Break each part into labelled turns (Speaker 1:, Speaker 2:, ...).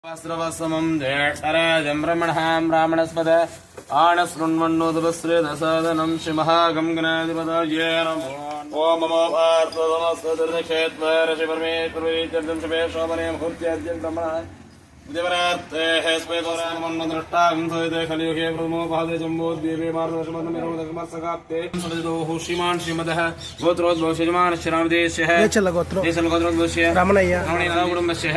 Speaker 1: वस्त्रवसमं ज्येष्ठराजं ब्रह्मणां ब्राह्मणस्पद आणशृण्वन्नोदपश्रेदसादनं श्रीमहागं गणाधिपतये नमो ॐ ममो पार्थमस्तदर्शेत्वरशिपरमेश्वरीत्यर्थं शुभे शोभने मुहूर्त्याद्यं ब्रह्मणः देवरार्तेः स्वेतोरामन्नदृष्टां सहिते खलियुगे प्रथमोपादे जम्बोद्वीपे मार्गदर्शमन्नमिरोदकमत्सकाप्ते सदोः श्रीमान् श्रीमदः गोत्रोद्भव श्रीमान् श्रीरामदेशः देशलगोत्रोद्भवस्य रमणय्य कुटुम्बस्य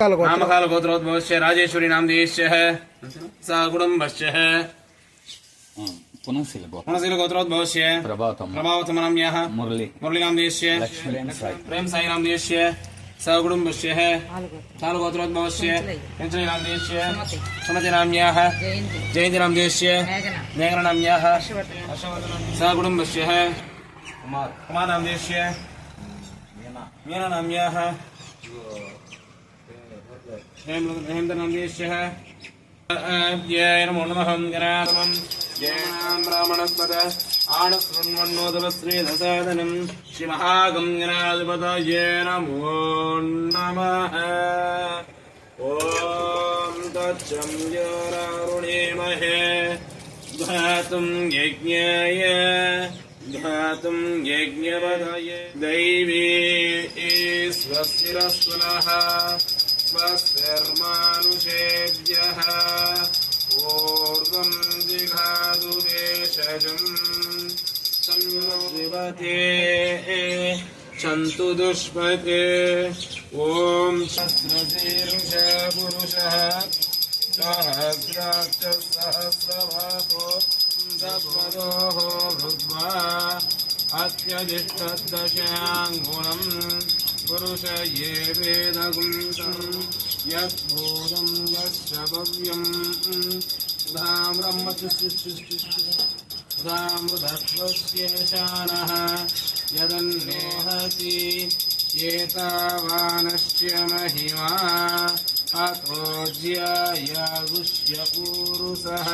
Speaker 1: नामकाल गोत्रोद्भवस्य राजेश्वरी नामदेशस्य सा कुटुम्बस्य पुनःशील गोत्रोद्भवस्य प्रभावतम नाम्यः मुरली नामदेशस्य प्रेम साई नामदेशस्य सा कुटुम्बस्य ताल गोत्रोद्भवस्य पेंचली नामदेशस्य सुमति नाम्याः जयंती नामदेशस्य मेघना नाम्याः सा कुटुम्बस्य कुमार नामदेशस्य मीना नाम्याः हेमंत नामदेशस्य नमो नमः गणाधमं जयनां ब्राह्मणस्पद आणशृण्वन्नोदपश्रेदसादनं श्रीमहागं गणाधिपतये नमो नमः ॐ तच्चं योरारुणीमहे घातुं यज्ञपदये दैवी स्वस्तिरस्वनः स्वस्तिर्मानुषेभ्यः ऊर्ध्वं जिघातु भेषजं संवृते सन्तु दुष्पते ॐ सहस्रशीर्ष पुरुषः सहस्राक्ष सहस्रवाको सप्तदोः भूत्वा अत्यधिष्ठद्दशाङ्गुणम् पुरुष ये वेदगुंसं यद्भूतं यस्य भव्यं सुधामृतत्वस्य शानः यदन्नेहति एतावानस्य महिमा अतो ज्यायागुष्य पूरुषः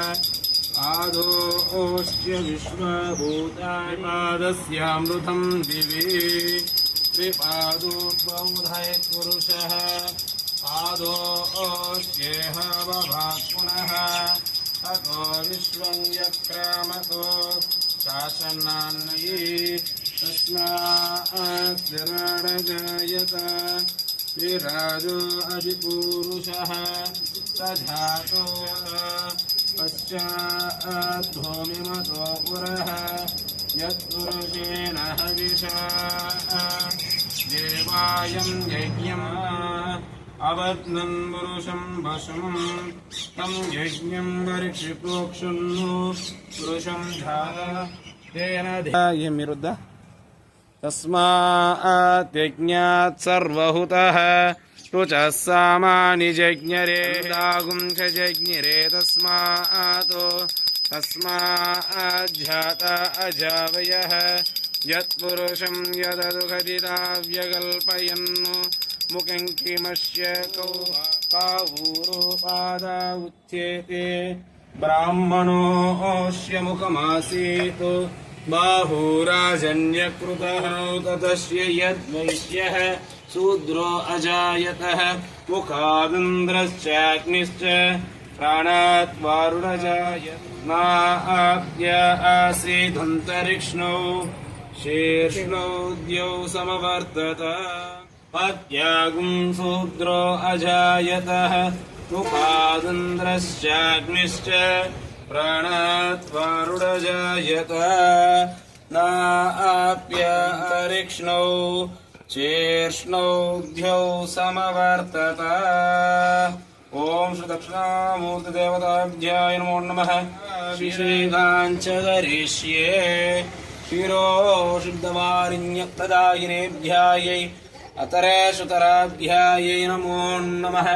Speaker 1: आदोऽस्य विश्वभूतानि पादस्यामृतं दिवि त्रिपादोद्बौधय पुरुषः पादोऽस्येह बभात् पुनः ततो विश्वं यक्रामतो शासनान्नये तस्मात् विराडजायत विराजो अधिपुरुषः सजातो पश्चाद्धूमिमतो पुरः यत्पुरुषेण हविषा देवायं यज्ञम् अवत्नन् पुरुषं वशं तं यज्ञं वरिक्षिप्रोक्षुन्नु पुरुषं तेन ध्यायमिरुद्ध तस्मात् यज्ञात् सर्वहुतः रुचः सामानि जज्ञरे दागुं च जज्ञरे तस्माज्जाता अजावयः यत्पुरुषं यददुघटिताव्यकल्पयन्नु मुखं किमस्य कावूरोपादा उच्येते ब्राह्मणोऽस्य मुखमासीत् बाहुराजन्यकृतः ततस्य यद्वैश्यः शूद्रो अजायतः मुखादिन्द्रश्चाग्निश्च प्राणात् वारुणजायत नाप्य आसीदन्तरिक्ष्णौ शीर्ष्णौ द्यौ समवर्तत पत्यागुं शूद्रो अजायतः मुखादिन्द्रश्चाग्निश्च प्राणात् वारुणजायत नाप्य अरिक्ष्णौ शीर्ष्णौ द्यौ समवर्तत ओम श्री दक्षिणामूर्तिदेवताभ्याय नमो नमः श्रीकाञ्च करिष्ये क्षीरो शुद्धवारिण्यप्रदायिनेभ्यायै अतरेषुतराभ्यायै नमो नमः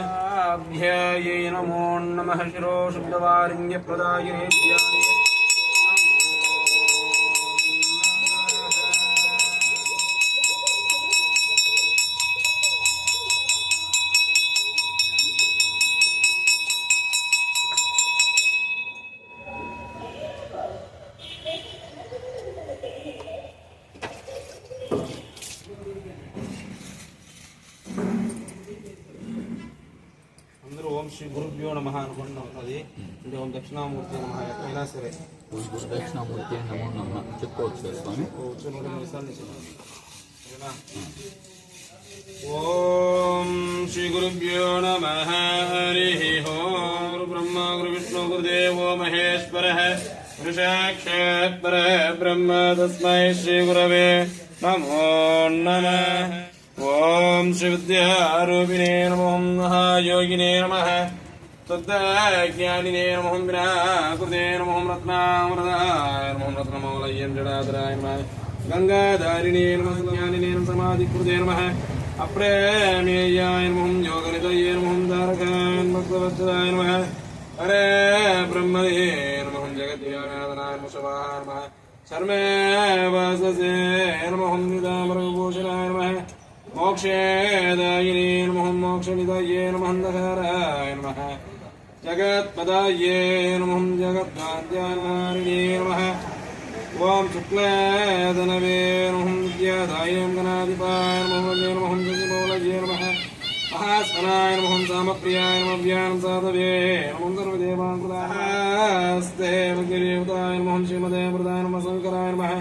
Speaker 1: अभ्यायै नमो नमः क्षीरो शुद्धवारिण्यप्रदायिनेभ्यायै శ్రీ గురుభ్యో నమః అనుకుంటున్నాం. అది అంటే ఓం దక్షిణామూర్తి నమః ఎక్కడైనా సరే
Speaker 2: దక్షిణామూర్తి నమో నమ చెప్పుకోవచ్చు కదా స్వామి.
Speaker 1: ఓం శ్రీ గురుభ్యో నమః. హరి ఓం. గురు బ్రహ్మ గురు విష్ణు గురుదేవో మహేశ్వరః గురు సాక్షాత్ పరబ్రహ్మ తస్మై శ్రీ గురవే నమో నమః. ఓం శ్రీ విద్యారూపిణే నమో మహాయోగినే నమః. జ్ఞానినే నమో వినాకృతే నమో రత్నామృతాయ నమో రత్నమౌలయ్యం జడాధరాయ నమః. గంగాధారిణే నమః జ్ఞానినే నమః సమాధికృతే నమః. అప్రేమేయాయ నమో యోగనితయే నమో తారకాయ నమః భక్తవత్సలాయ నమః. హరే బ్రహ్మణే నమః జగద్వ్యానాథనాయ నమః శివాయ నమః. శర్మే వాససే నమః నిదామరభూషణాయ నమః. మోక్షేదాయినే నమః మోక్షనిదయే నమః అంధకారాయ నమః. జగత్పదాయే నమః జగద్వాద్యానారిణే నమః. ఓం శుక్లాదనవే నమః విద్యాదాయ గణాధిపాయ నమః నమః జగమౌళయే నమః. మహాస్మనాయ నమః సామప్రియాయ నమః వ్యానం సాధవే నమః సర్వదేవాంకులాస్తే గిరివతాయ నమః శ్రీమదే ప్రదాయ నమః శంకరాయ నమః.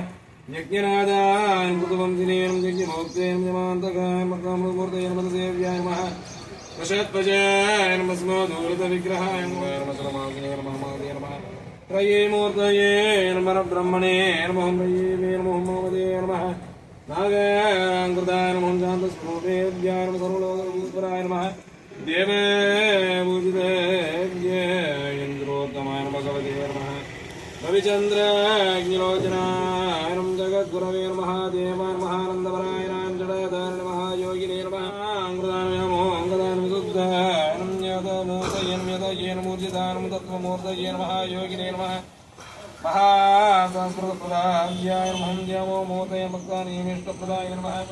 Speaker 1: యజ్ఞనాదాయ మృతవంశినే నమః యజ్ఞమోక్తే యమాంతకాయ మకామృతమూర్తయే నమః సేవ్యాయ నమః. వశత్పజాయ నమః స్మోదూరిత విగ్రహాయ నమః సరమాగ్నే నమః మాదే నమః. త్రయే మూర్తయే నమః బ్రహ్మణే నమః త్రయే నమః మోదే నమః. నాగాంకృతాయ నమః శాంతస్వరూపేభ్యాయ నమః సర్వలోకైశ్వరాయ నమః. దేవే పూజితేభ్యాయ ఇంద్రోత్తమాయ నమః భగవతే నమః. రవిచంద్రాగ్నిలోచనాయ నమః జగద్గురవే నమః. దేవాయ నమః ఆనందపరాయణాయ జడాధారిణే నమః యోగినే నమః. అంగదాయ నమో అంగదాయ విశుద్ధాయ నమః యతమూర్తయే నమః యతయే మూర్జితాయ నమః తత్వమూర్తయే నమః యోగినే నమః. మహాసంస్కృతప్రదాయ నమః ధ్యామో మూర్తయే భక్తాని ఇష్టప్రదాయ నమః.